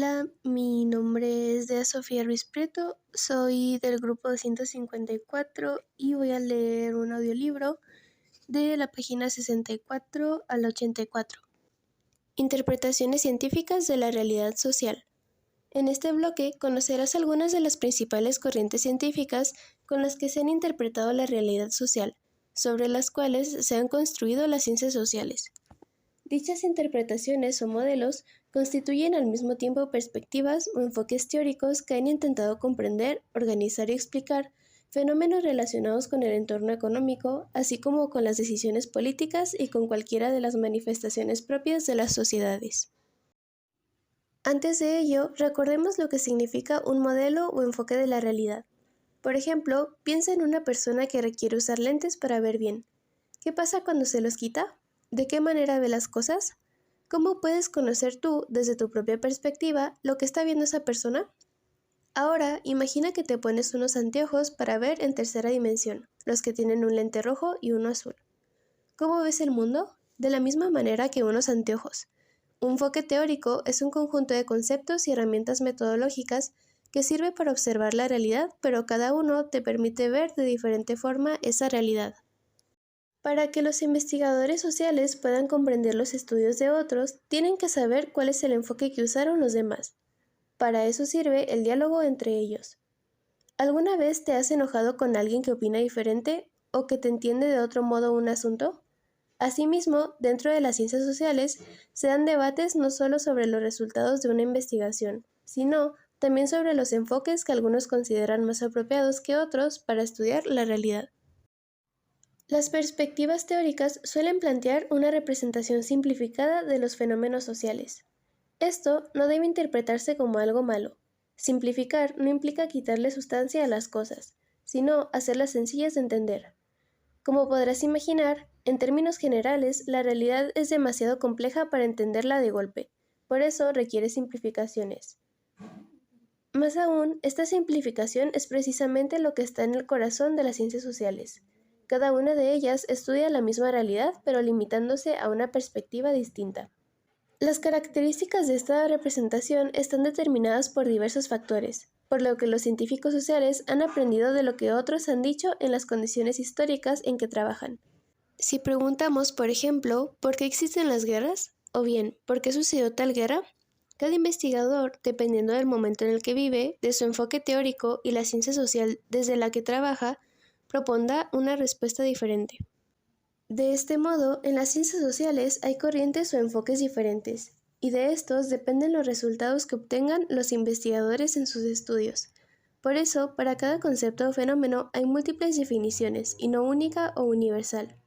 Hola, mi nombre es Dea Sofía Ruiz Prieto, soy del grupo 254 y voy a leer un audiolibro de la página 64 a la 84. Interpretaciones científicas de la realidad social. En este bloque conocerás algunas de las principales corrientes científicas con las que se han interpretado la realidad social, sobre las cuales se han construido las ciencias sociales. Dichas interpretaciones o modelos constituyen al mismo tiempo perspectivas o enfoques teóricos que han intentado comprender, organizar y explicar fenómenos relacionados con el entorno económico, así como con las decisiones políticas y con cualquiera de las manifestaciones propias de las sociedades. Antes de ello, recordemos lo que significa un modelo o enfoque de la realidad. Por ejemplo, piensa en una persona que requiere usar lentes para ver bien. ¿Qué pasa cuando se los quita? ¿De qué manera ve las cosas? ¿Cómo puedes conocer tú, desde tu propia perspectiva, lo que está viendo esa persona? Ahora, imagina que te pones unos anteojos para ver en tercera dimensión, los que tienen un lente rojo y uno azul. ¿Cómo ves el mundo? De la misma manera que unos anteojos. Un enfoque teórico es un conjunto de conceptos y herramientas metodológicas que sirve para observar la realidad, pero cada uno te permite ver de diferente forma esa realidad. Para que los investigadores sociales puedan comprender los estudios de otros, tienen que saber cuál es el enfoque que usaron los demás. Para eso sirve el diálogo entre ellos. ¿Alguna vez te has enojado con alguien que opina diferente o que te entiende de otro modo un asunto? Asimismo, dentro de las ciencias sociales, se dan debates no solo sobre los resultados de una investigación, sino también sobre los enfoques que algunos consideran más apropiados que otros para estudiar la realidad. Las perspectivas teóricas suelen plantear una representación simplificada de los fenómenos sociales. Esto no debe interpretarse como algo malo. Simplificar no implica quitarle sustancia a las cosas, sino hacerlas sencillas de entender. Como podrás imaginar, en términos generales, la realidad es demasiado compleja para entenderla de golpe, por eso requiere simplificaciones. Más aún, esta simplificación es precisamente lo que está en el corazón de las ciencias sociales. Cada una de ellas estudia la misma realidad, pero limitándose a una perspectiva distinta. Las características de esta representación están determinadas por diversos factores, por lo que los científicos sociales han aprendido de lo que otros han dicho en las condiciones históricas en que trabajan. Si preguntamos, por ejemplo, ¿por qué existen las guerras? O bien, ¿por qué sucedió tal guerra? Cada investigador, dependiendo del momento en el que vive, de su enfoque teórico y la ciencia social desde la que trabaja, propondrá una respuesta diferente. De este modo, en las ciencias sociales hay corrientes o enfoques diferentes, y de estos dependen los resultados que obtengan los investigadores en sus estudios. Por eso, para cada concepto o fenómeno hay múltiples definiciones, y no única o universal.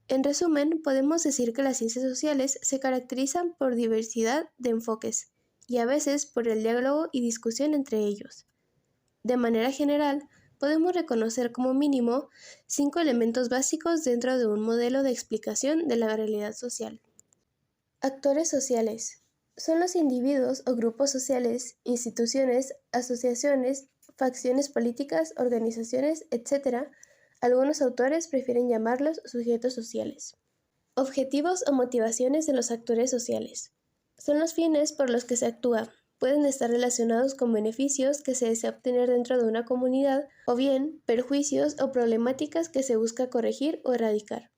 En resumen, podemos decir que las ciencias sociales se caracterizan por diversidad de enfoques, y a veces por el diálogo y discusión entre ellos. De manera general, podemos reconocer como mínimo 5 elementos básicos dentro de un modelo de explicación de la realidad social. Actores sociales. Son los individuos o grupos sociales, instituciones, asociaciones, facciones políticas, organizaciones, etc. Algunos autores prefieren llamarlos sujetos sociales. Objetivos o motivaciones de los actores sociales. Son los fines por los que se actúa. Pueden estar relacionados con beneficios que se desea obtener dentro de una comunidad o bien perjuicios o problemáticas que se busca corregir o erradicar.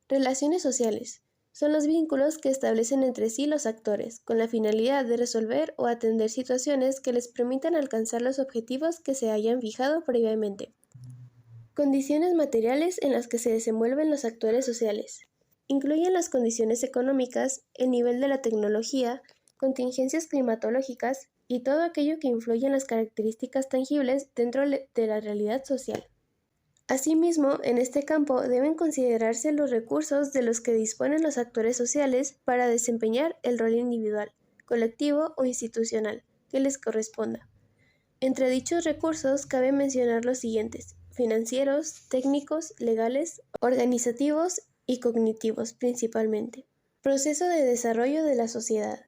Relaciones sociales. Son los vínculos que establecen entre sí los actores, con la finalidad de resolver o atender situaciones que les permitan alcanzar los objetivos que se hayan fijado previamente. Condiciones materiales en las que se desenvuelven los actores sociales. Incluyen las condiciones económicas, el nivel de la tecnología, contingencias climatológicas y todo aquello que influye en las características tangibles dentro de la realidad social. Asimismo, en este campo deben considerarse los recursos de los que disponen los actores sociales para desempeñar el rol individual, colectivo o institucional que les corresponda. Entre dichos recursos cabe mencionar los siguientes: financieros, técnicos, legales, organizativos y cognitivos principalmente. Proceso de desarrollo de la sociedad.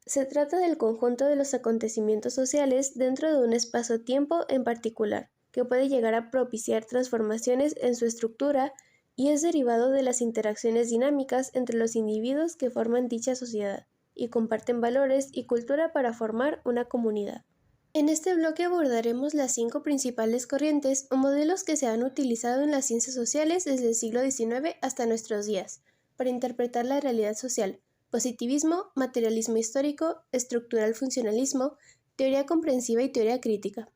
Se trata del conjunto de los acontecimientos sociales dentro de un espacio-tiempo en particular, que puede llegar a propiciar transformaciones en su estructura y es derivado de las interacciones dinámicas entre los individuos que forman dicha sociedad. y comparten valores y cultura para formar una comunidad. En este bloque abordaremos las 5 principales corrientes o modelos que se han utilizado en las ciencias sociales desde el siglo XIX hasta nuestros días, para interpretar la realidad social: positivismo, materialismo histórico, estructural funcionalismo, teoría comprensiva y teoría crítica.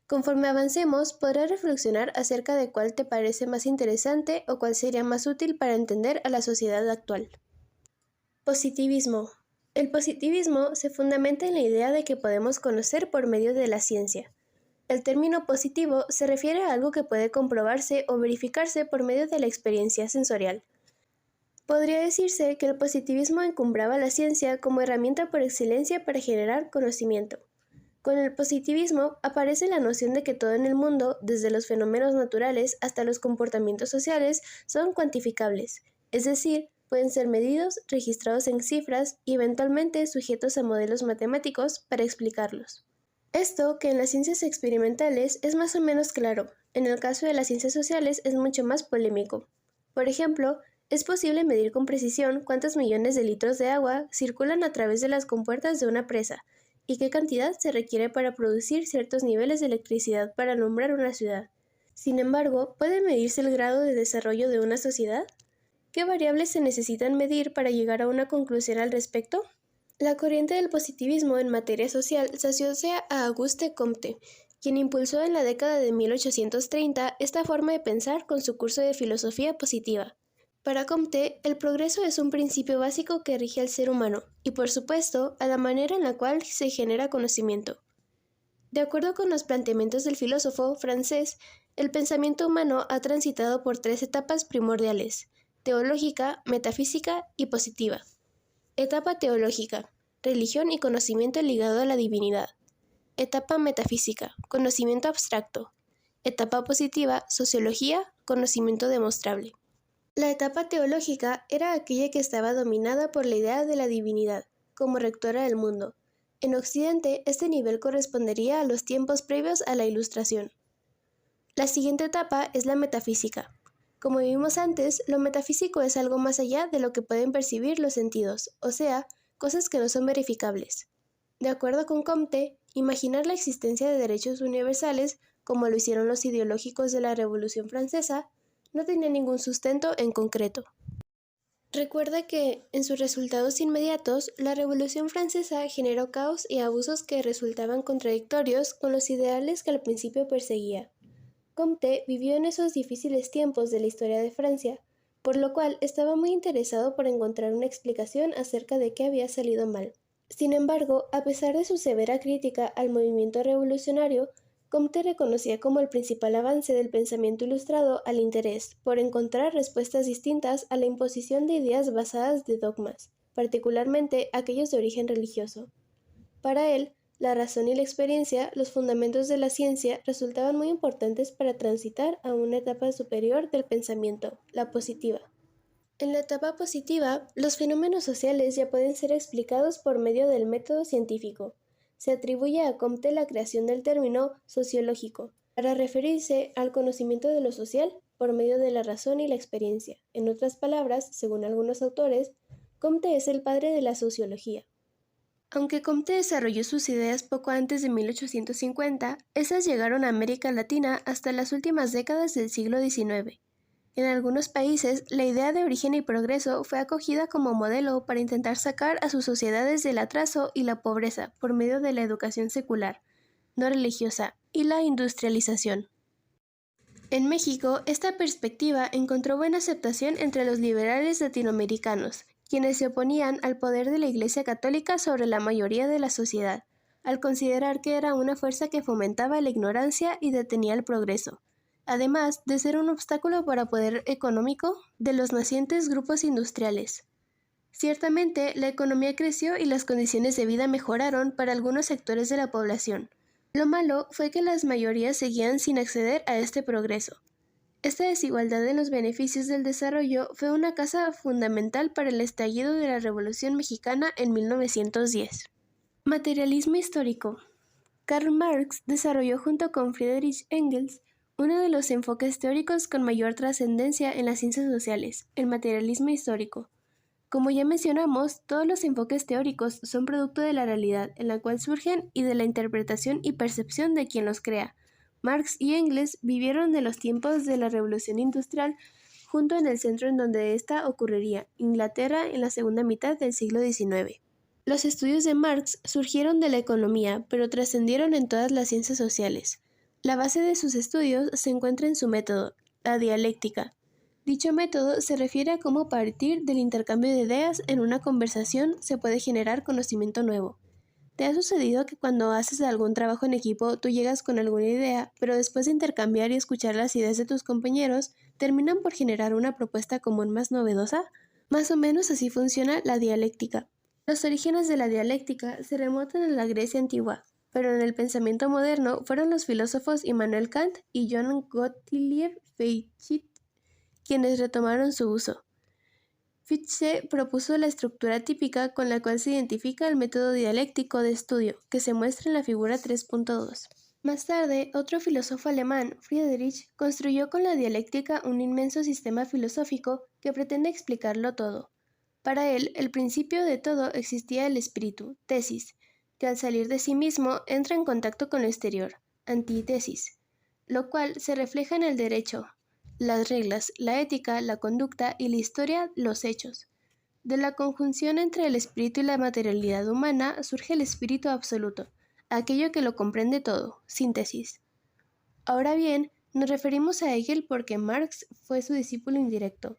Conforme avancemos, podrás reflexionar acerca de cuál te parece más interesante o cuál sería más útil para entender a la sociedad actual. Positivismo. El positivismo se fundamenta en la idea de que podemos conocer por medio de la ciencia. El término positivo se refiere a algo que puede comprobarse o verificarse por medio de la experiencia sensorial. Podría decirse que el positivismo encumbraba la ciencia como herramienta por excelencia para generar conocimiento. Con el positivismo aparece la noción de que todo en el mundo, desde los fenómenos naturales hasta los comportamientos sociales, son cuantificables, es decir, pueden ser medidos, registrados en cifras y eventualmente sujetos a modelos matemáticos para explicarlos. Esto, que en las ciencias experimentales es más o menos claro, en el caso de las ciencias sociales es mucho más polémico. Por ejemplo, es posible medir con precisión cuántos millones de litros de agua circulan a través de las compuertas de una presa, y qué cantidad se requiere para producir ciertos niveles de electricidad para alumbrar una ciudad. Sin embargo, ¿puede medirse el grado de desarrollo de una sociedad? ¿Qué variables se necesitan medir para llegar a una conclusión al respecto? La corriente del positivismo en materia social se asocia a Auguste Comte, quien impulsó en la década de 1830 esta forma de pensar con su curso de filosofía positiva. Para Comte, el progreso es un principio básico que rige al ser humano y, por supuesto, a la manera en la cual se genera conocimiento. De acuerdo con los planteamientos del filósofo francés, el pensamiento humano ha transitado por 3 etapas primordiales: teológica, metafísica y positiva. Etapa teológica: religión y conocimiento ligado a la divinidad. Etapa metafísica: conocimiento abstracto. Etapa positiva: sociología, conocimiento demostrable. La etapa teológica era aquella que estaba dominada por la idea de la divinidad, como rectora del mundo. En Occidente, este nivel correspondería a los tiempos previos a la Ilustración. La siguiente etapa es la metafísica. Como vimos antes, lo metafísico es algo más allá de lo que pueden percibir los sentidos, o sea, cosas que no son verificables. De acuerdo con Comte, imaginar la existencia de derechos universales, como lo hicieron los ideológicos de la Revolución Francesa, no tenía ningún sustento en concreto. Recuerda que, en sus resultados inmediatos, la Revolución Francesa generó caos y abusos que resultaban contradictorios con los ideales que al principio perseguía. Comte vivió en esos difíciles tiempos de la historia de Francia, por lo cual estaba muy interesado por encontrar una explicación acerca de qué había salido mal. Sin embargo, a pesar de su severa crítica al movimiento revolucionario, Comte reconocía como el principal avance del pensamiento ilustrado al interés por encontrar respuestas distintas a la imposición de ideas basadas de dogmas, particularmente aquellos de origen religioso. Para él, la razón y la experiencia, los fundamentos de la ciencia, resultaban muy importantes para transitar a una etapa superior del pensamiento, la positiva. En la etapa positiva, los fenómenos sociales ya pueden ser explicados por medio del método científico. Se atribuye a Comte la creación del término sociológico, para referirse al conocimiento de lo social por medio de la razón y la experiencia. En otras palabras, según algunos autores, Comte es el padre de la sociología. Aunque Comte desarrolló sus ideas poco antes de 1850, esas llegaron a América Latina hasta las últimas décadas del siglo XIX. En algunos países, la idea de origen y progreso fue acogida como modelo para intentar sacar a sus sociedades del atraso y la pobreza por medio de la educación secular, no religiosa, y la industrialización. En México, esta perspectiva encontró buena aceptación entre los liberales latinoamericanos, quienes se oponían al poder de la Iglesia Católica sobre la mayoría de la sociedad, al considerar que era una fuerza que fomentaba la ignorancia y detenía el progreso, además de ser un obstáculo para el poder económico de los nacientes grupos industriales. Ciertamente, la economía creció y las condiciones de vida mejoraron para algunos sectores de la población. Lo malo fue que las mayorías seguían sin acceder a este progreso. Esta desigualdad en los beneficios del desarrollo fue una causa fundamental para el estallido de la Revolución Mexicana en 1910. Materialismo histórico. Karl Marx desarrolló junto con Friedrich Engels uno de los enfoques teóricos con mayor trascendencia en las ciencias sociales, el materialismo histórico. Como ya mencionamos, todos los enfoques teóricos son producto de la realidad en la cual surgen y de la interpretación y percepción de quien los crea. Marx y Engels vivieron de los tiempos de la Revolución Industrial junto en el centro en donde ésta ocurriría, Inglaterra, en la segunda mitad del siglo XIX. Los estudios de Marx surgieron de la economía, pero trascendieron en todas las ciencias sociales. La base de sus estudios se encuentra en su método, la dialéctica. Dicho método se refiere a cómo a partir del intercambio de ideas en una conversación se puede generar conocimiento nuevo. ¿Te ha sucedido que cuando haces algún trabajo en equipo tú llegas con alguna idea, pero después de intercambiar y escuchar las ideas de tus compañeros, terminan por generar una propuesta común más novedosa? Más o menos así funciona la dialéctica. Los orígenes de la dialéctica se remontan a la Grecia antigua, pero en el pensamiento moderno fueron los filósofos Immanuel Kant y John Gottlieb Fichte quienes retomaron su uso. Fichte propuso la estructura típica con la cual se identifica el método dialéctico de estudio, que se muestra en la figura 3.2. Más tarde, otro filósofo alemán, Friedrich, construyó con la dialéctica un inmenso sistema filosófico que pretende explicarlo todo. Para él, el principio de todo existía el espíritu, tesis, que al salir de sí mismo entra en contacto con lo exterior, antítesis, lo cual se refleja en el derecho, las reglas, la ética, la conducta y la historia, los hechos. De la conjunción entre el espíritu y la materialidad humana surge el espíritu absoluto, aquello que lo comprende todo, síntesis. Ahora bien, nos referimos a Hegel porque Marx fue su discípulo indirecto.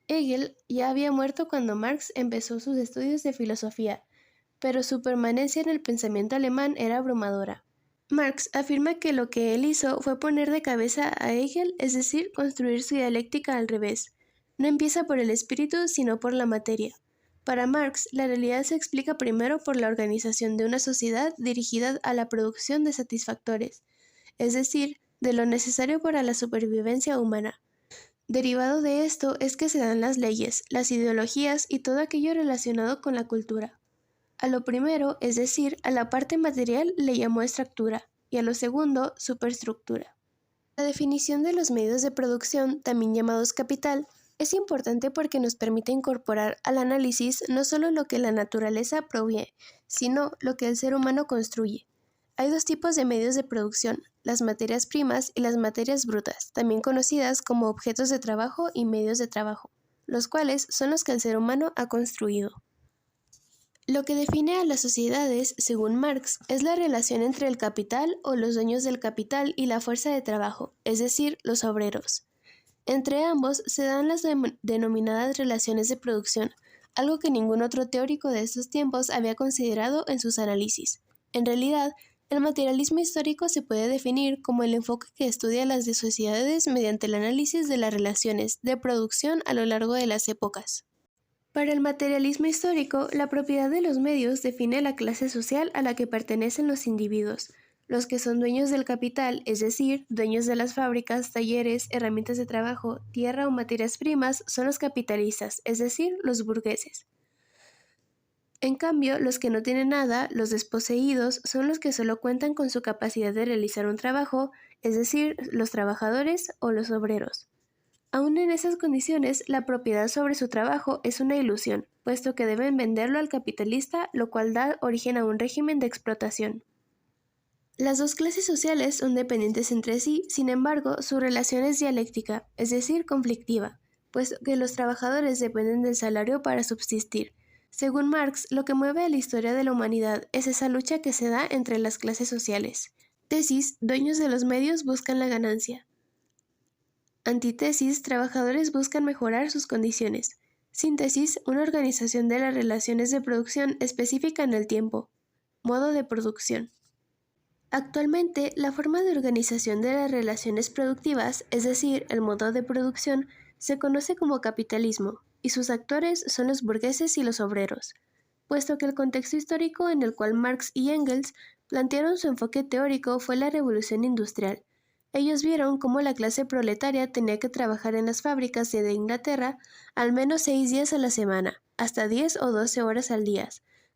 Hegel ya había muerto cuando Marx empezó sus estudios de filosofía, pero su permanencia en el pensamiento alemán era abrumadora. Marx afirma que lo que él hizo fue poner de cabeza a Hegel, es decir, construir su dialéctica al revés. No empieza por el espíritu, sino por la materia. Para Marx, la realidad se explica primero por la organización de una sociedad dirigida a la producción de satisfactores, es decir, de lo necesario para la supervivencia humana. Derivado de esto es que se dan las leyes, las ideologías y todo aquello relacionado con la cultura. A lo primero, es decir, a la parte material, le llamó estructura, y a lo segundo, superestructura. La definición de los medios de producción, también llamados capital, es importante porque nos permite incorporar al análisis no solo lo que la naturaleza provee, sino lo que el ser humano construye. Hay dos tipos de medios de producción, las materias primas y las materias brutas, también conocidas como objetos de trabajo y medios de trabajo, los cuales son los que el ser humano ha construido. Lo que define a las sociedades, según Marx, es la relación entre el capital o los dueños del capital y la fuerza de trabajo, es decir, los obreros. Entre ambos se dan las denominadas relaciones de producción, algo que ningún otro teórico de estos tiempos había considerado en sus análisis. En realidad, el materialismo histórico se puede definir como el enfoque que estudia las sociedades mediante el análisis de las relaciones de producción a lo largo de las épocas. Para el materialismo histórico, la propiedad de los medios define la clase social a la que pertenecen los individuos. Los que son dueños del capital, es decir, dueños de las fábricas, talleres, herramientas de trabajo, tierra o materias primas, son los capitalistas, es decir, los burgueses. En cambio, los que no tienen nada, los desposeídos, son los que solo cuentan con su capacidad de realizar un trabajo, es decir, los trabajadores o los obreros. Aún en esas condiciones, la propiedad sobre su trabajo es una ilusión, puesto que deben venderlo al capitalista, lo cual da origen a un régimen de explotación. Las dos clases sociales son dependientes entre sí, sin embargo, su relación es dialéctica, es decir, conflictiva, puesto que los trabajadores dependen del salario para subsistir. Según Marx, lo que mueve a la historia de la humanidad es esa lucha que se da entre las clases sociales. Tesis, dueños de los medios buscan la ganancia. Antítesis, trabajadores buscan mejorar sus condiciones. Síntesis, una organización de las relaciones de producción específica en el tiempo. Modo de producción. Actualmente, la forma de organización de las relaciones productivas, es decir, el modo de producción, se conoce como capitalismo, y sus actores son los burgueses y los obreros, puesto que el contexto histórico en el cual Marx y Engels plantearon su enfoque teórico fue la Revolución Industrial. Ellos vieron cómo la clase proletaria tenía que trabajar en las fábricas de Inglaterra al menos 6 días a la semana, hasta 10 o 12 horas al día,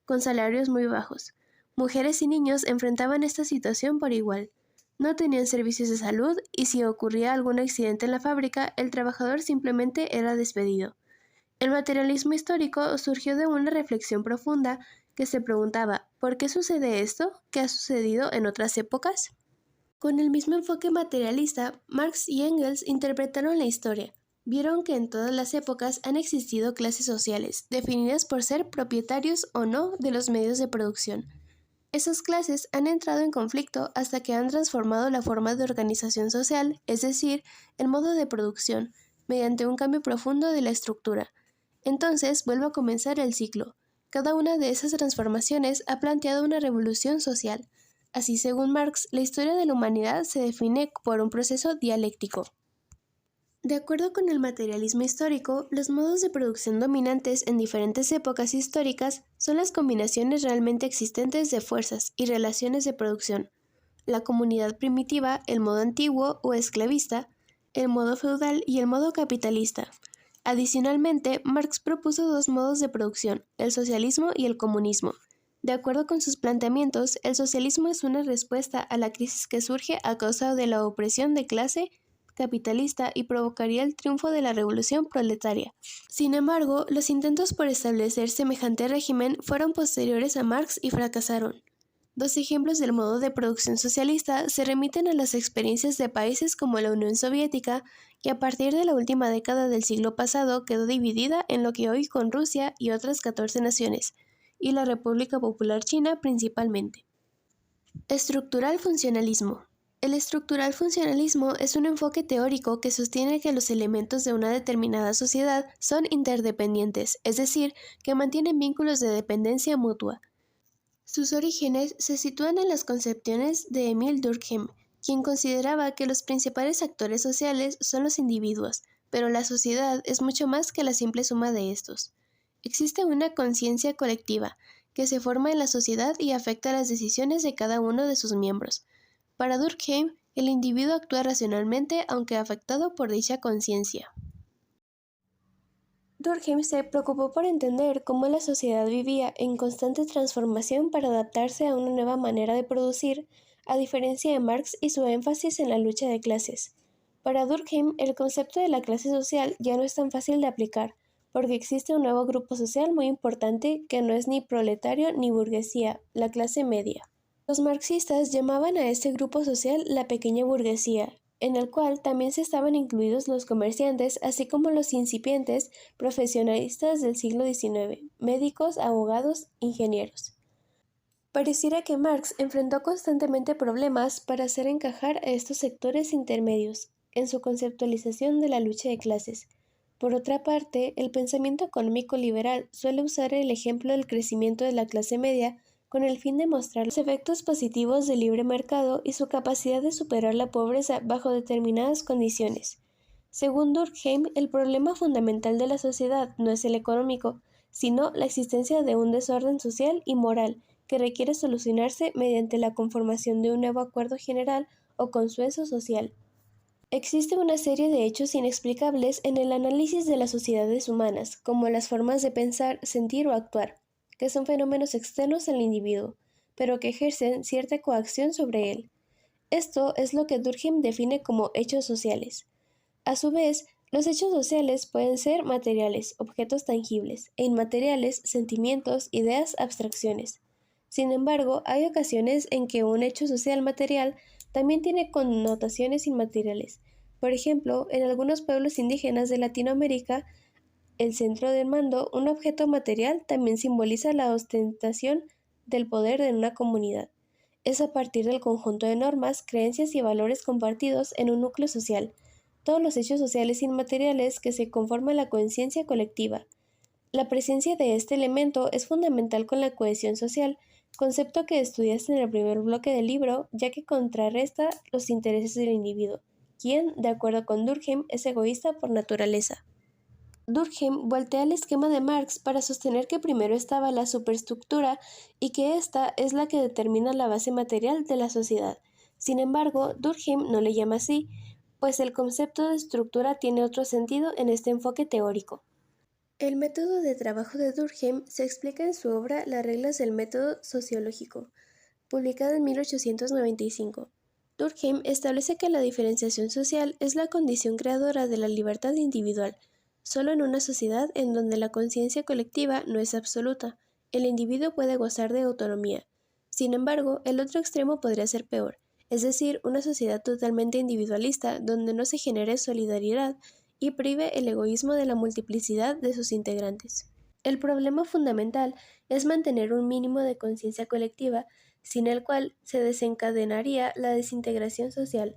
con salarios muy bajos. Mujeres y niños enfrentaban esta situación por igual. No tenían servicios de salud y si ocurría algún accidente en la fábrica, el trabajador simplemente era despedido. El materialismo histórico surgió de una reflexión profunda que se preguntaba ¿por qué sucede esto? ¿Qué ha sucedido en otras épocas? Con el mismo enfoque materialista, Marx y Engels interpretaron la historia. Vieron que en todas las épocas han existido clases sociales, definidas por ser propietarios o no de los medios de producción. Esas clases han entrado en conflicto hasta que han transformado la forma de organización social, es decir, el modo de producción, mediante un cambio profundo de la estructura. Entonces vuelve a comenzar el ciclo. Cada una de esas transformaciones ha planteado una revolución social. Así, según Marx, la historia de la humanidad se define por un proceso dialéctico. De acuerdo con el materialismo histórico, los modos de producción dominantes en diferentes épocas históricas son las combinaciones realmente existentes de fuerzas y relaciones de producción. La comunidad primitiva, el modo antiguo o esclavista, el modo feudal y el modo capitalista. Adicionalmente, Marx propuso dos modos de producción, el socialismo y el comunismo. De acuerdo con sus planteamientos, el socialismo es una respuesta a la crisis que surge a causa de la opresión de clase capitalista y provocaría el triunfo de la revolución proletaria. Sin embargo, los intentos por establecer semejante régimen fueron posteriores a Marx y fracasaron. Dos ejemplos del modo de producción socialista se remiten a las experiencias de países como la Unión Soviética, que a partir de la última década del siglo pasado quedó dividida en lo que hoy con Rusia y otras 14 naciones, y la República Popular China principalmente. Estructural funcionalismo. El estructural funcionalismo es un enfoque teórico que sostiene que los elementos de una determinada sociedad son interdependientes, es decir, que mantienen vínculos de dependencia mutua. Sus orígenes se sitúan en las concepciones de Emile Durkheim, quien consideraba que los principales actores sociales son los individuos, pero la sociedad es mucho más que la simple suma de estos. Existe una conciencia colectiva, que se forma en la sociedad y afecta las decisiones de cada uno de sus miembros. Para Durkheim, el individuo actúa racionalmente aunque afectado por dicha conciencia. Durkheim se preocupó por entender cómo la sociedad vivía en constante transformación para adaptarse a una nueva manera de producir, a diferencia de Marx y su énfasis en la lucha de clases. Para Durkheim, el concepto de la clase social ya no es tan fácil de aplicar, porque existe un nuevo grupo social muy importante que no es ni proletario ni burguesía, la clase media. Los marxistas llamaban a este grupo social la pequeña burguesía, en el cual también se estaban incluidos los comerciantes, así como los incipientes profesionalistas del siglo XIX, médicos, abogados, ingenieros. Pareciera que Marx enfrentó constantemente problemas para hacer encajar a estos sectores intermedios en su conceptualización de la lucha de clases. Por otra parte, el pensamiento económico liberal suele usar el ejemplo del crecimiento de la clase media con el fin de mostrar los efectos positivos del libre mercado y su capacidad de superar la pobreza bajo determinadas condiciones. Según Durkheim, el problema fundamental de la sociedad no es el económico, sino la existencia de un desorden social y moral que requiere solucionarse mediante la conformación de un nuevo acuerdo general o consenso social. Existe una serie de hechos inexplicables en el análisis de las sociedades humanas, como las formas de pensar, sentir o actuar, que son fenómenos externos al individuo, pero que ejercen cierta coacción sobre él. Esto es lo que Durkheim define como hechos sociales. A su vez, los hechos sociales pueden ser materiales, objetos tangibles, e inmateriales, sentimientos, ideas, abstracciones. Sin embargo, hay ocasiones en que un hecho social material también tiene connotaciones inmateriales. Por ejemplo, en algunos pueblos indígenas de Latinoamérica, el centro del mando, un objeto material, también simboliza la ostentación del poder de una comunidad. Es a partir del conjunto de normas, creencias y valores compartidos en un núcleo social, todos los hechos sociales inmateriales que se conforman la conciencia colectiva. La presencia de este elemento es fundamental con la cohesión social, concepto que estudiaste en el primer bloque del libro, ya que contrarresta los intereses del individuo, quien, de acuerdo con Durkheim, es egoísta por naturaleza. Durkheim voltea el esquema de Marx para sostener que primero estaba la superestructura y que ésta es la que determina la base material de la sociedad. Sin embargo, Durkheim no le llama así, pues el concepto de estructura tiene otro sentido en este enfoque teórico. El método de trabajo de Durkheim se explica en su obra Las reglas del método sociológico, publicada en 1895. Durkheim establece que la diferenciación social es la condición creadora de la libertad individual. solo en una sociedad en donde la conciencia colectiva no es absoluta. El individuo puede gozar de autonomía. Sin embargo, el otro extremo podría ser peor, es decir, una sociedad totalmente individualista donde no se genere solidaridad y prive el egoísmo de la multiplicidad de sus integrantes. El problema fundamental es mantener un mínimo de conciencia colectiva, sin el cual se desencadenaría la desintegración social.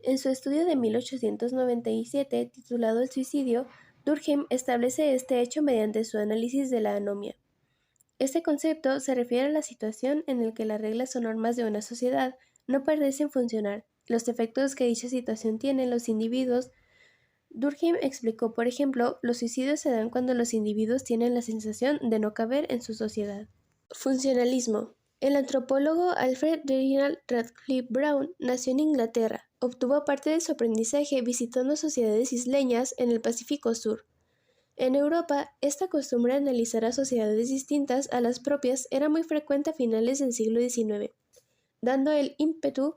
En su estudio de 1897, titulado El suicidio, Durkheim establece este hecho mediante su análisis de la anomia. Este concepto se refiere a la situación en la que las reglas o normas de una sociedad no parecen funcionar, los efectos que dicha situación tiene en los individuos. Durkheim explicó, por ejemplo, los suicidios se dan cuando los individuos tienen la sensación de no caber en su sociedad. Funcionalismo. El antropólogo Alfred Reginald Radcliffe Brown nació en Inglaterra. Obtuvo parte de su aprendizaje visitando sociedades isleñas en el Pacífico Sur. En Europa, esta costumbre de analizar a sociedades distintas a las propias era muy frecuente a finales del siglo XIX, dando el ímpetu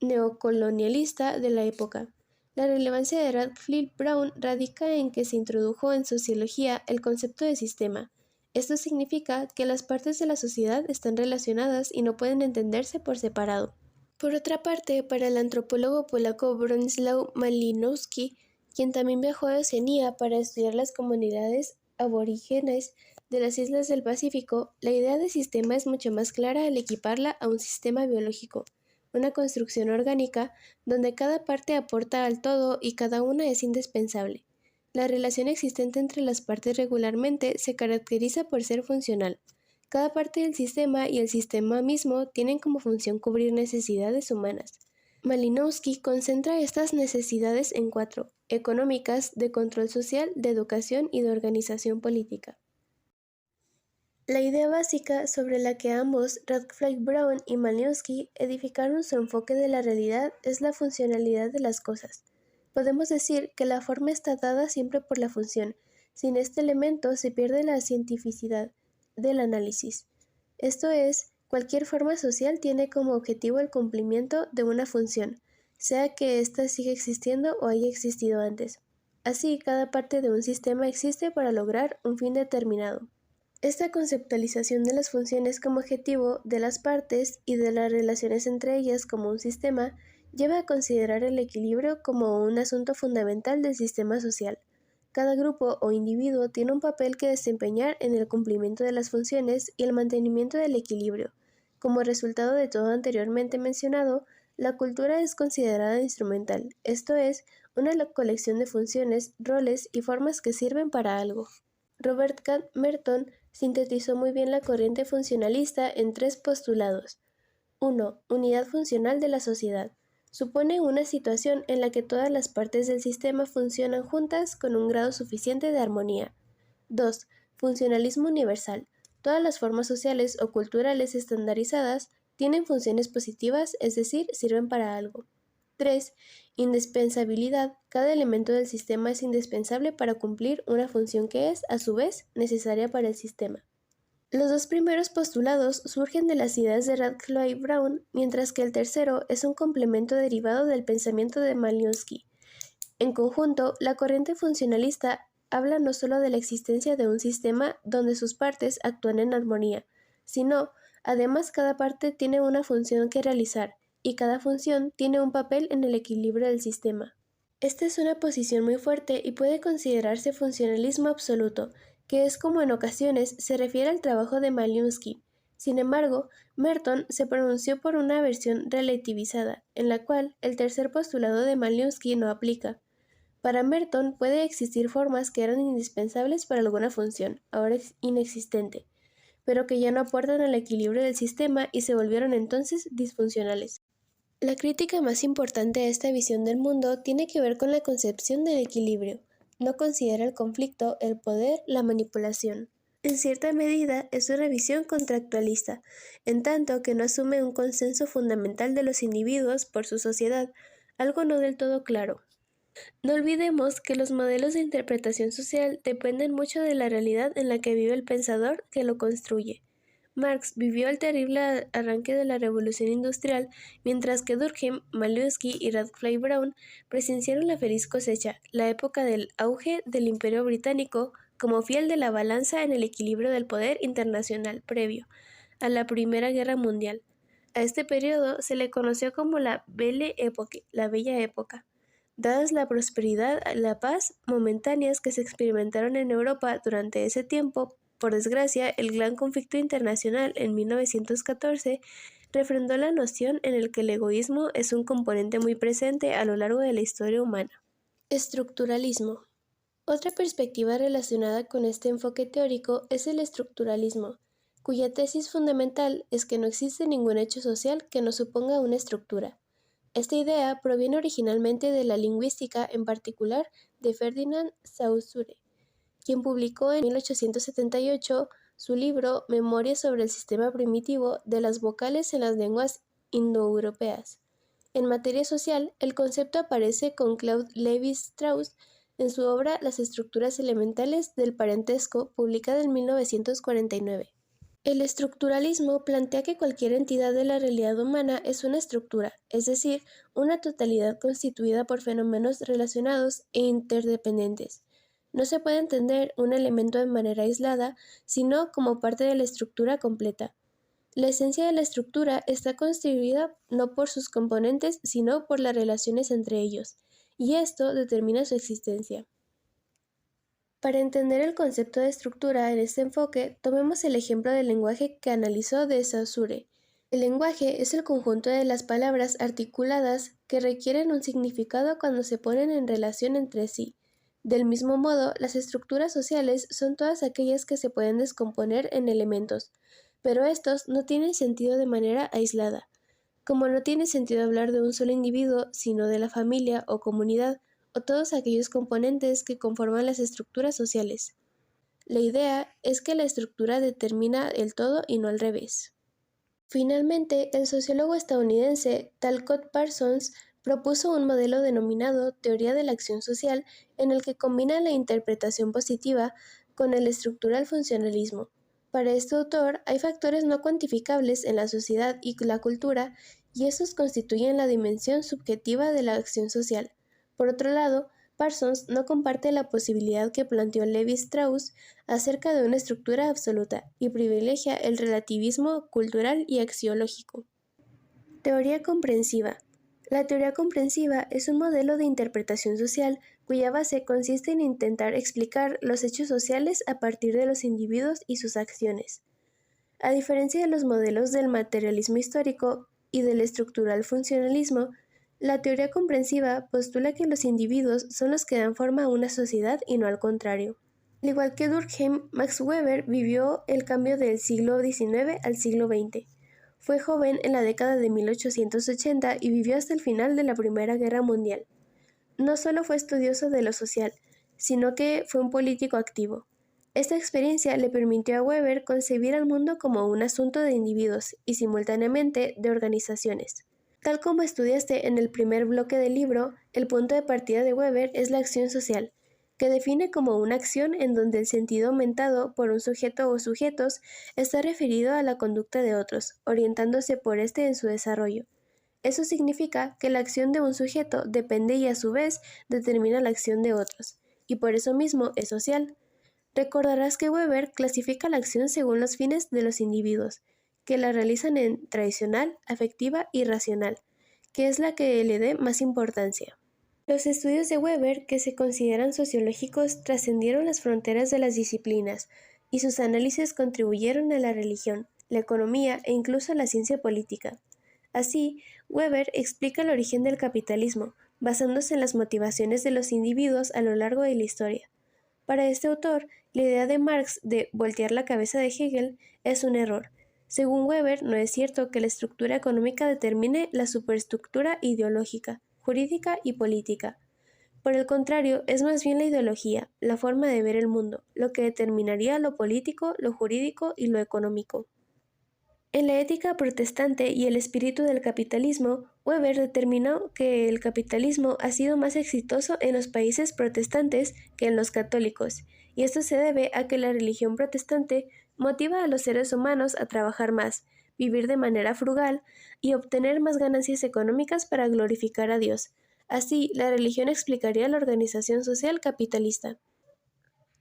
neocolonialista de la época. La relevancia de Radcliffe Brown radica en que se introdujo en sociología el concepto de sistema. Esto significa que las partes de la sociedad están relacionadas y no pueden entenderse por separado. Por otra parte, para el antropólogo polaco Bronisław Malinowski, quien también viajó a Oceanía para estudiar las comunidades aborígenes de las islas del Pacífico, la idea de sistema es mucho más clara al equiparla a un sistema biológico, una construcción orgánica donde cada parte aporta al todo y cada una es indispensable. La relación existente entre las partes regularmente se caracteriza por ser funcional. Cada parte del sistema y el sistema mismo tienen como función cubrir necesidades humanas. Malinowski concentra estas necesidades en 4: económicas, de control social, de educación y de organización política. La idea básica sobre la que ambos, Radcliffe Brown y Malinowski, edificaron su enfoque de la realidad es la funcionalidad de las cosas. Podemos decir que la forma está dada siempre por la función. Sin este elemento se pierde la cientificidad del análisis. Esto es, cualquier forma social tiene como objetivo el cumplimiento de una función, sea que ésta siga existiendo o haya existido antes. Así, cada parte de un sistema existe para lograr un fin determinado. Esta conceptualización de las funciones como objetivo de las partes y de las relaciones entre ellas como un sistema lleva a considerar el equilibrio como un asunto fundamental del sistema social. Cada grupo o individuo tiene un papel que desempeñar en el cumplimiento de las funciones y el mantenimiento del equilibrio. Como resultado de todo anteriormente mencionado, la cultura es considerada instrumental, esto es, una colección de funciones, roles y formas que sirven para algo. Robert K. Merton sintetizó muy bien la corriente funcionalista en 3 postulados. 1. Unidad funcional de la sociedad. Supone una situación en la que todas las partes del sistema funcionan juntas con un grado suficiente de armonía. 2. Funcionalismo universal. Todas las formas sociales o culturales estandarizadas tienen funciones positivas, es decir, sirven para algo. 3. Indispensabilidad. Cada elemento del sistema es indispensable para cumplir una función que es, a su vez, necesaria para el sistema. Los 2 primeros postulados surgen de las ideas de Radcliffe Brown, mientras que el tercero es un complemento derivado del pensamiento de Malinowski. En conjunto, la corriente funcionalista habla no solo de la existencia de un sistema donde sus partes actúan en armonía, sino, además, cada parte tiene una función que realizar, y cada función tiene un papel en el equilibrio del sistema. Esta es una posición muy fuerte y puede considerarse funcionalismo absoluto, que es como en ocasiones se refiere al trabajo de Malinowski. Sin embargo, Merton se pronunció por una versión relativizada, en la cual el tercer postulado de Malinowski no aplica. Para Merton puede existir formas que eran indispensables para alguna función, ahora inexistente, pero que ya no aportan al equilibrio del sistema y se volvieron entonces disfuncionales. La crítica más importante a esta visión del mundo tiene que ver con la concepción del equilibrio. No considera el conflicto, el poder, la manipulación. En cierta medida es una visión contractualista, en tanto que no asume un consenso fundamental de los individuos por su sociedad, algo no del todo claro. No olvidemos que los modelos de interpretación social dependen mucho de la realidad en la que vive el pensador que lo construye. Marx vivió el terrible arranque de la Revolución Industrial, mientras que Durkheim, Malevsky y Radcliffe Brown presenciaron la feliz cosecha, la época del auge del Imperio Británico, como fiel de la balanza en el equilibrio del poder internacional previo a la Primera Guerra Mundial. A este periodo se le conoció como la Belle Époque, la Bella Época, dadas la prosperidad y la paz momentáneas que se experimentaron en Europa durante ese tiempo. Por desgracia, el gran conflicto internacional en 1914 refrendó la noción en el que el egoísmo es un componente muy presente a lo largo de la historia humana. Estructuralismo. Otra perspectiva relacionada con este enfoque teórico es el estructuralismo, cuya tesis fundamental es que no existe ningún hecho social que no suponga una estructura. Esta idea proviene originalmente de la lingüística, en particular de Ferdinand Saussure, quien publicó en 1878 su libro Memorias sobre el sistema primitivo de las vocales en las lenguas indoeuropeas. En materia social, el concepto aparece con Claude Lévi-Strauss en su obra Las estructuras elementales del parentesco, publicada en 1949. El estructuralismo plantea que cualquier entidad de la realidad humana es una estructura, es decir, una totalidad constituida por fenómenos relacionados e interdependientes. No se puede entender un elemento de manera aislada, sino como parte de la estructura completa. La esencia de la estructura está constituida no por sus componentes, sino por las relaciones entre ellos, y esto determina su existencia. Para entender el concepto de estructura en este enfoque, tomemos el ejemplo del lenguaje que analizó de Saussure. El lenguaje es el conjunto de las palabras articuladas que requieren un significado cuando se ponen en relación entre sí. Del mismo modo, las estructuras sociales son todas aquellas que se pueden descomponer en elementos, pero estos no tienen sentido de manera aislada. Como no tiene sentido hablar de un solo individuo, sino de la familia o comunidad, o todos aquellos componentes que conforman las estructuras sociales. La idea es que la estructura determina el todo y no al revés. Finalmente, el sociólogo estadounidense Talcott Parsons propuso un modelo denominado teoría de la acción social, en el que combina la interpretación positiva con el estructural funcionalismo. Para este autor, hay factores no cuantificables en la sociedad y la cultura, y estos constituyen la dimensión subjetiva de la acción social. Por otro lado, Parsons no comparte la posibilidad que planteó Lévi-Strauss acerca de una estructura absoluta y privilegia el relativismo cultural y axiológico. Teoría comprensiva. La teoría comprensiva es un modelo de interpretación social cuya base consiste en intentar explicar los hechos sociales a partir de los individuos y sus acciones. A diferencia de los modelos del materialismo histórico y del estructural funcionalismo, la teoría comprensiva postula que los individuos son los que dan forma a una sociedad y no al contrario. Al igual que Durkheim, Max Weber vivió el cambio del siglo XIX al siglo XX. Fue joven en la década de 1880 y vivió hasta el final de la Primera Guerra Mundial. No solo fue estudioso de lo social, sino que fue un político activo. Esta experiencia le permitió a Weber concebir al mundo como un asunto de individuos y simultáneamente de organizaciones. Tal como estudiaste en el primer bloque del libro, el punto de partida de Weber es la acción social, que define como una acción en donde el sentido aumentado por un sujeto o sujetos está referido a la conducta de otros, orientándose por este en su desarrollo. Eso significa que la acción de un sujeto depende y a su vez determina la acción de otros, y por eso mismo es social. Recordarás que Weber clasifica la acción según los fines de los individuos, que la realizan en tradicional, afectiva y racional, que es la que le dé más importancia. Los estudios de Weber, que se consideran sociológicos, trascendieron las fronteras de las disciplinas, y sus análisis contribuyeron a la religión, la economía e incluso a la ciencia política. Así, Weber explica el origen del capitalismo, basándose en las motivaciones de los individuos a lo largo de la historia. Para este autor, la idea de Marx de voltear la cabeza de Hegel es un error. Según Weber, no es cierto que la estructura económica determine la superestructura ideológica, jurídica y política. Por el contrario, es más bien la ideología, la forma de ver el mundo, lo que determinaría lo político, lo jurídico y lo económico. En la ética protestante y el espíritu del capitalismo, Weber determinó que el capitalismo ha sido más exitoso en los países protestantes que en los católicos, y esto se debe a que la religión protestante motiva a los seres humanos a trabajar más, vivir de manera frugal y obtener más ganancias económicas para glorificar a Dios. Así, la religión explicaría la organización social capitalista.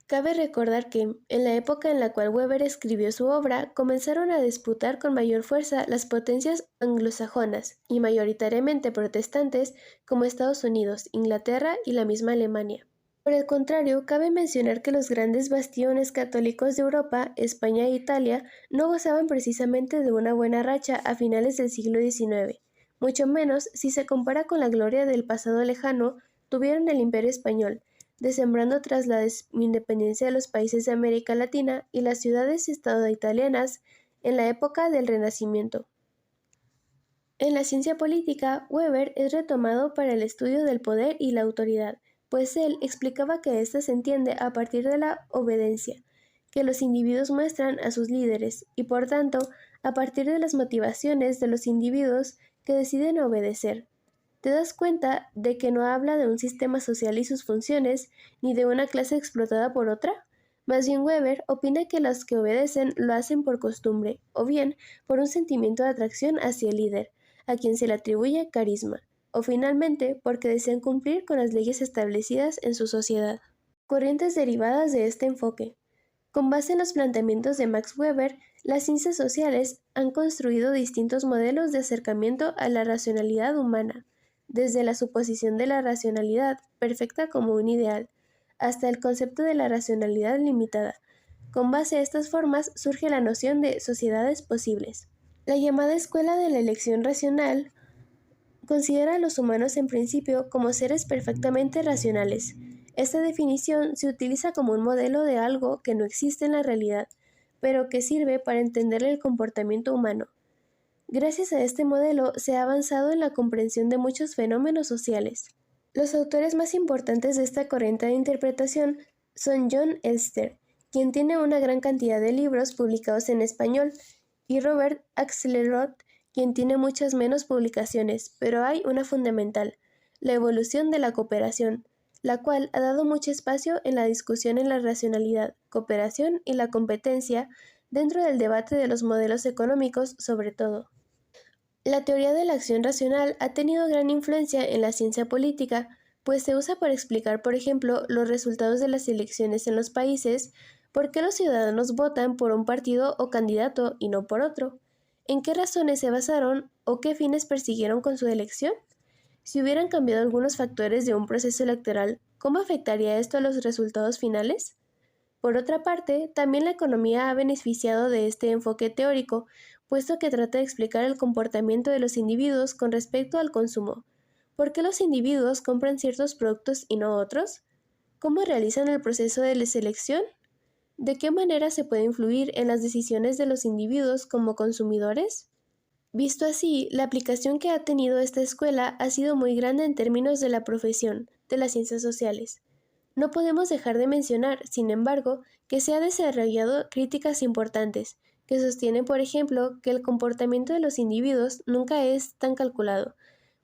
Cabe recordar que, en la época en la cual Weber escribió su obra, comenzaron a disputar con mayor fuerza las potencias anglosajonas y mayoritariamente protestantes como Estados Unidos, Inglaterra y la misma Alemania. Por el contrario, cabe mencionar que los grandes bastiones católicos de Europa, España e Italia, no gozaban precisamente de una buena racha a finales del siglo XIX, mucho menos si se compara con la gloria del pasado lejano tuvieron el Imperio Español, desmembrando tras la independencia de los países de América Latina y las ciudades-estado italianas en la época del Renacimiento. En la ciencia política, Weber es retomado para el estudio del poder y la autoridad, pues él explicaba que ésta se entiende a partir de la obediencia que los individuos muestran a sus líderes y, por tanto, a partir de las motivaciones de los individuos que deciden obedecer. ¿Te das cuenta de que no habla de un sistema social y sus funciones, ni de una clase explotada por otra? Más bien Weber opina que los que obedecen lo hacen por costumbre, o bien por un sentimiento de atracción hacia el líder, a quien se le atribuye carisma, o finalmente porque desean cumplir con las leyes establecidas en su sociedad. Corrientes derivadas de este enfoque. Con base en los planteamientos de Max Weber, las ciencias sociales han construido distintos modelos de acercamiento a la racionalidad humana, desde la suposición de la racionalidad perfecta como un ideal, hasta el concepto de la racionalidad limitada. Con base a estas formas surge la noción de sociedades posibles. La llamada escuela de la elección racional considera a los humanos en principio como seres perfectamente racionales. Esta definición se utiliza como un modelo de algo que no existe en la realidad, pero que sirve para entender el comportamiento humano. Gracias a este modelo se ha avanzado en la comprensión de muchos fenómenos sociales. Los autores más importantes de esta corriente de interpretación son John Elster, quien tiene una gran cantidad de libros publicados en español, y Robert Axelrod, quien tiene muchas menos publicaciones, pero hay una fundamental, la evolución de la cooperación, la cual ha dado mucho espacio en la discusión en la racionalidad, cooperación y la competencia dentro del debate de los modelos económicos sobre todo. La teoría de la acción racional ha tenido gran influencia en la ciencia política, pues se usa para explicar, por ejemplo, los resultados de las elecciones en los países, por qué los ciudadanos votan por un partido o candidato y no por otro, en qué razones se basaron o qué fines persiguieron con su elección. Si hubieran cambiado algunos factores de un proceso electoral, ¿cómo afectaría esto a los resultados finales? Por otra parte, también la economía ha beneficiado de este enfoque teórico, puesto que trata de explicar el comportamiento de los individuos con respecto al consumo. ¿Por qué los individuos compran ciertos productos y no otros? ¿Cómo realizan el proceso de la selección? ¿De qué manera se puede influir en las decisiones de los individuos como consumidores? Visto así, la aplicación que ha tenido esta escuela ha sido muy grande en términos de la profesión de las ciencias sociales. No podemos dejar de mencionar, sin embargo, que se han desarrollado críticas importantes, que sostienen, por ejemplo, que el comportamiento de los individuos nunca es tan calculado,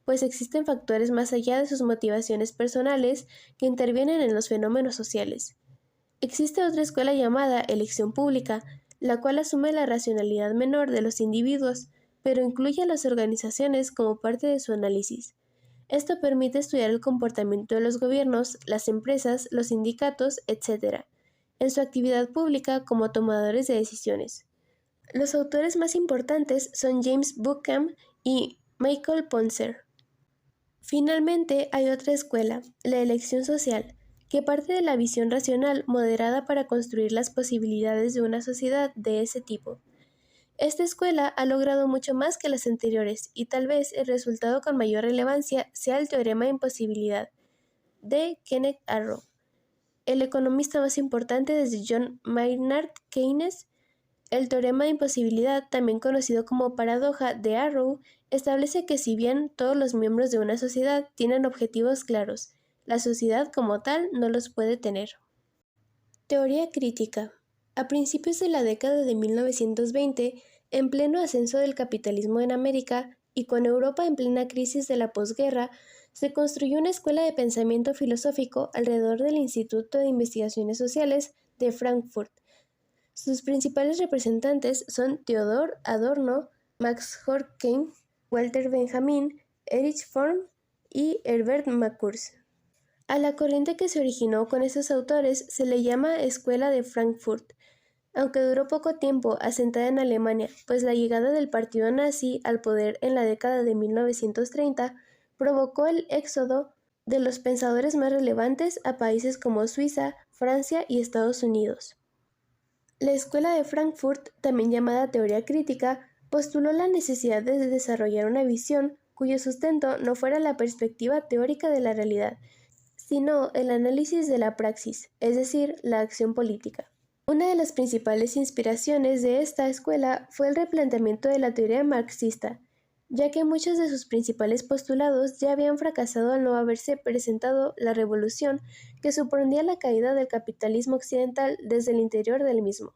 pues existen factores más allá de sus motivaciones personales que intervienen en los fenómenos sociales. Existe otra escuela llamada elección pública, la cual asume la racionalidad menor de los individuos, pero incluye a las organizaciones como parte de su análisis. Esto permite estudiar el comportamiento de los gobiernos, las empresas, los sindicatos, etc., en su actividad pública como tomadores de decisiones. Los autores más importantes son James Buchan y Michael Ponser. Finalmente, hay otra escuela, la elección social, que parte de la visión racional moderada para construir las posibilidades de una sociedad de ese tipo. Esta escuela ha logrado mucho más que las anteriores y tal vez el resultado con mayor relevancia sea el teorema de imposibilidad de Kenneth Arrow, el economista más importante desde John Maynard Keynes. El teorema de imposibilidad, también conocido como paradoja de Arrow, establece que si bien todos los miembros de una sociedad tienen objetivos claros, la sociedad como tal no los puede tener. Teoría crítica. A principios de la década de 1920, en pleno ascenso del capitalismo en América y con Europa en plena crisis de la posguerra, se construyó una escuela de pensamiento filosófico alrededor del Instituto de Investigaciones Sociales de Frankfurt. Sus principales representantes son Theodor Adorno, Max Horkheim, Walter Benjamin, Erich Fromm y Herbert Marcuse. A la corriente que se originó con estos autores se le llama Escuela de Frankfurt, aunque duró poco tiempo asentada en Alemania, pues la llegada del partido nazi al poder en la década de 1930 provocó el éxodo de los pensadores más relevantes a países como Suiza, Francia y Estados Unidos. La Escuela de Frankfurt, también llamada teoría crítica, postuló la necesidad de desarrollar una visión cuyo sustento no fuera la perspectiva teórica de la realidad, sino el análisis de la praxis, es decir, la acción política. Una de las principales inspiraciones de esta escuela fue el replanteamiento de la teoría marxista, ya que muchos de sus principales postulados ya habían fracasado al no haberse presentado la revolución que supondría la caída del capitalismo occidental desde el interior del mismo.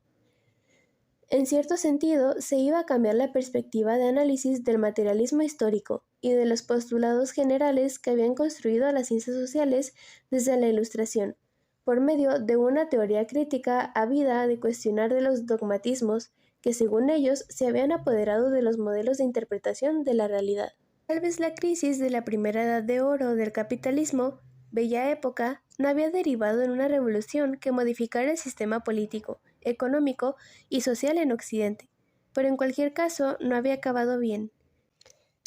En cierto sentido, se iba a cambiar la perspectiva de análisis del materialismo histórico y de los postulados generales que habían construido las ciencias sociales desde la Ilustración, por medio de una teoría crítica ávida de cuestionar de los dogmatismos que según ellos se habían apoderado de los modelos de interpretación de la realidad. Tal vez la crisis de la primera edad de oro del capitalismo, bella época, no había derivado en una revolución que modificara el sistema político, económico y social en Occidente, pero en cualquier caso no había acabado bien.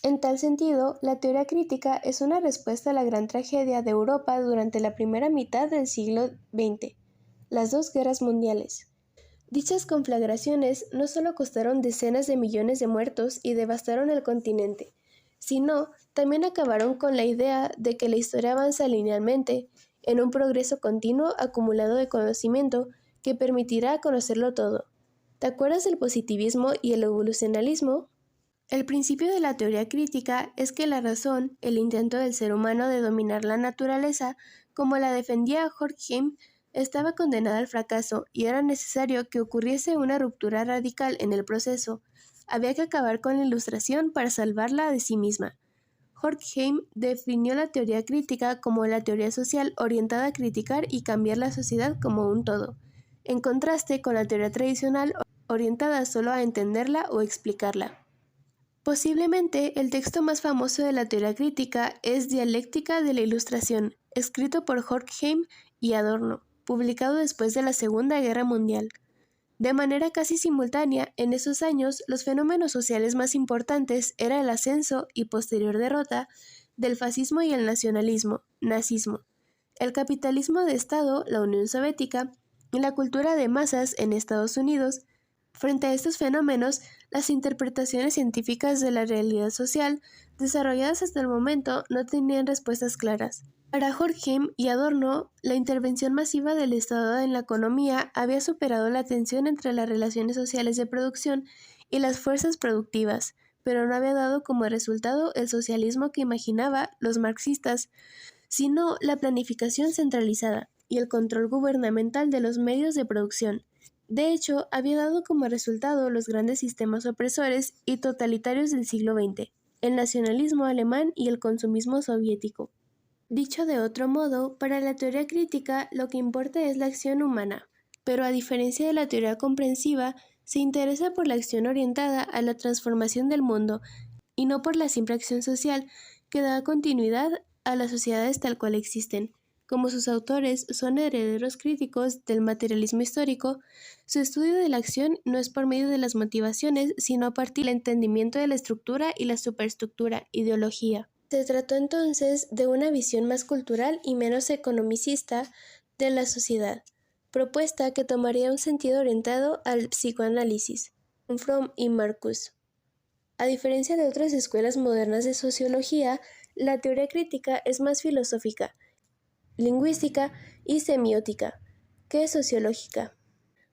En tal sentido, la teoría crítica es una respuesta a la gran tragedia de Europa durante la primera mitad del siglo XX, las dos guerras mundiales. Dichas conflagraciones no solo costaron decenas de millones de muertos y devastaron el continente, sino también acabaron con la idea de que la historia avanza linealmente, en un progreso continuo acumulado de conocimiento que permitirá conocerlo todo. ¿Te acuerdas del positivismo y el evolucionalismo? El principio de la teoría crítica es que la razón, el intento del ser humano de dominar la naturaleza, como la defendía Horkheim, estaba condenada al fracaso y era necesario que ocurriese una ruptura radical en el proceso. Había que acabar con la Ilustración para salvarla de sí misma. Horkheim definió la teoría crítica como la teoría social orientada a criticar y cambiar la sociedad como un todo, en contraste con la teoría tradicional orientada solo a entenderla o explicarla. Posiblemente el texto más famoso de la teoría crítica es Dialéctica de la Ilustración, escrito por Horkheim y Adorno, publicado después de la Segunda Guerra Mundial. De manera casi simultánea, en esos años, los fenómenos sociales más importantes eran el ascenso y posterior derrota del fascismo y el nacionalismo, nazismo, el capitalismo de Estado, la Unión Soviética, y la cultura de masas en Estados Unidos. Frente a estos fenómenos, las interpretaciones científicas de la realidad social, desarrolladas hasta el momento, no tenían respuestas claras. Para Horkheim y Adorno, la intervención masiva del Estado en la economía había superado la tensión entre las relaciones sociales de producción y las fuerzas productivas, pero no había dado como resultado el socialismo que imaginaban los marxistas, sino la planificación centralizada y el control gubernamental de los medios de producción. De hecho, había dado como resultado los grandes sistemas opresores y totalitarios del siglo XX, el nacionalismo alemán y el consumismo soviético. Dicho de otro modo, para la teoría crítica lo que importa es la acción humana, pero a diferencia de la teoría comprensiva, se interesa por la acción orientada a la transformación del mundo y no por la simple acción social que da continuidad a las sociedades tal cual existen. Como sus autores son herederos críticos del materialismo histórico, su estudio de la acción no es por medio de las motivaciones, sino a partir del entendimiento de la estructura y la superestructura, ideología. Se trató entonces de una visión más cultural y menos economicista de la sociedad, propuesta que tomaría un sentido orientado al psicoanálisis, Fromm y Marcuse. A diferencia de otras escuelas modernas de sociología, la teoría crítica es más filosófica, lingüística y semiótica que sociológica.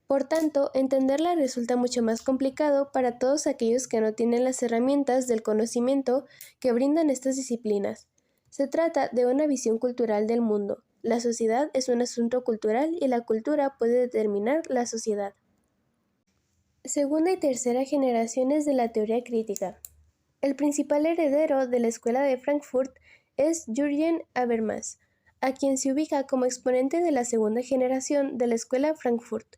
Por tanto, entenderla resulta mucho más complicado para todos aquellos que no tienen las herramientas del conocimiento que brindan estas disciplinas. Se trata de una visión cultural del mundo. La sociedad es un asunto cultural y la cultura puede determinar la sociedad. Segunda y tercera generaciones de la teoría crítica. El principal heredero de la Escuela de Frankfurt es Jürgen Habermas, a quien se ubica como exponente de la segunda generación de la Escuela Frankfurt.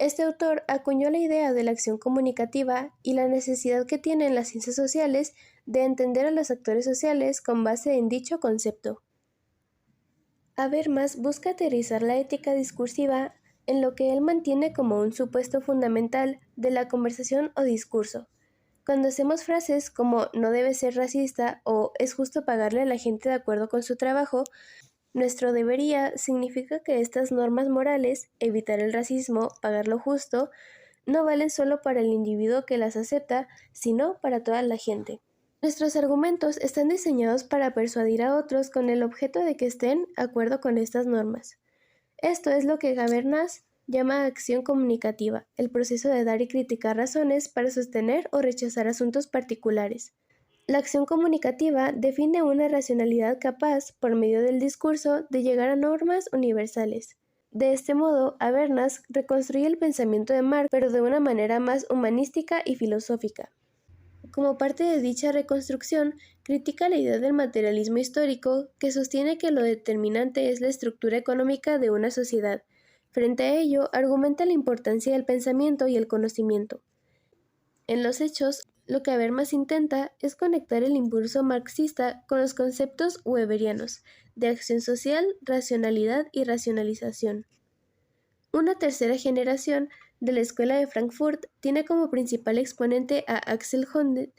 Este autor acuñó la idea de la acción comunicativa y la necesidad que tienen las ciencias sociales de entender a los actores sociales con base en dicho concepto. Habermas busca aterrizar la ética discursiva en lo que él mantiene como un supuesto fundamental de la conversación o discurso. Cuando hacemos frases como no debe ser racista o es justo pagarle a la gente de acuerdo con su trabajo, nuestro debería significa que estas normas morales, evitar el racismo, pagar lo justo, no valen solo para el individuo que las acepta, sino para toda la gente. Nuestros argumentos están diseñados para persuadir a otros con el objeto de que estén de acuerdo con estas normas. Esto es lo que Habermas llama acción comunicativa, el proceso de dar y criticar razones para sostener o rechazar asuntos particulares. La acción comunicativa define una racionalidad capaz, por medio del discurso, de llegar a normas universales. De este modo, Habermas reconstruye el pensamiento de Marx, pero de una manera más humanística y filosófica. Como parte de dicha reconstrucción, critica la idea del materialismo histórico, que sostiene que lo determinante es la estructura económica de una sociedad. Frente a ello, argumenta la importancia del pensamiento y el conocimiento. En los hechos, lo que Habermas intenta es conectar el impulso marxista con los conceptos weberianos de acción social, racionalidad y racionalización. Una tercera generación de la Escuela de Frankfurt tiene como principal exponente a Axel Honneth,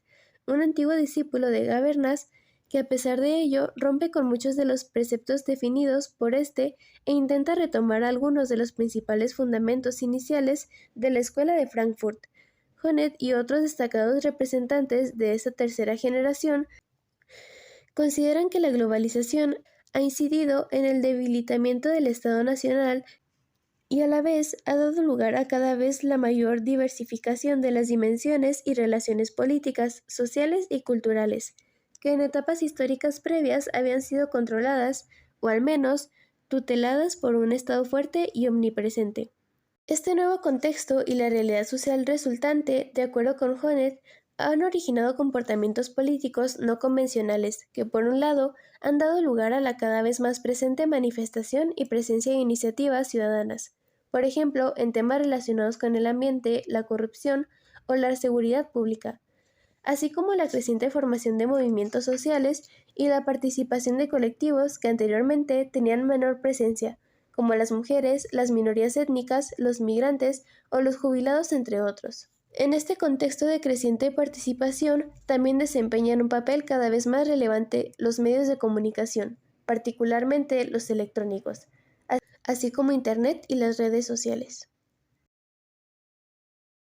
un antiguo discípulo de Habermas, que a pesar de ello rompe con muchos de los preceptos definidos por este e intenta retomar algunos de los principales fundamentos iniciales de la Escuela de Frankfurt. Honneth y otros destacados representantes de esta tercera generación consideran que la globalización ha incidido en el debilitamiento del Estado nacional y a la vez ha dado lugar a cada vez la mayor diversificación de las dimensiones y relaciones políticas, sociales y culturales, que en etapas históricas previas habían sido controladas, o al menos tuteladas por un Estado fuerte y omnipresente. Este nuevo contexto y la realidad social resultante, de acuerdo con Honneth, han originado comportamientos políticos no convencionales que, por un lado, han dado lugar a la cada vez más presente manifestación y presencia de iniciativas ciudadanas, por ejemplo, en temas relacionados con el ambiente, la corrupción o la seguridad pública, así como la creciente formación de movimientos sociales y la participación de colectivos que anteriormente tenían menor presencia, como las mujeres, las minorías étnicas, los migrantes o los jubilados, entre otros. En este contexto de creciente participación, también desempeñan un papel cada vez más relevante los medios de comunicación, particularmente los electrónicos, así como Internet y las redes sociales.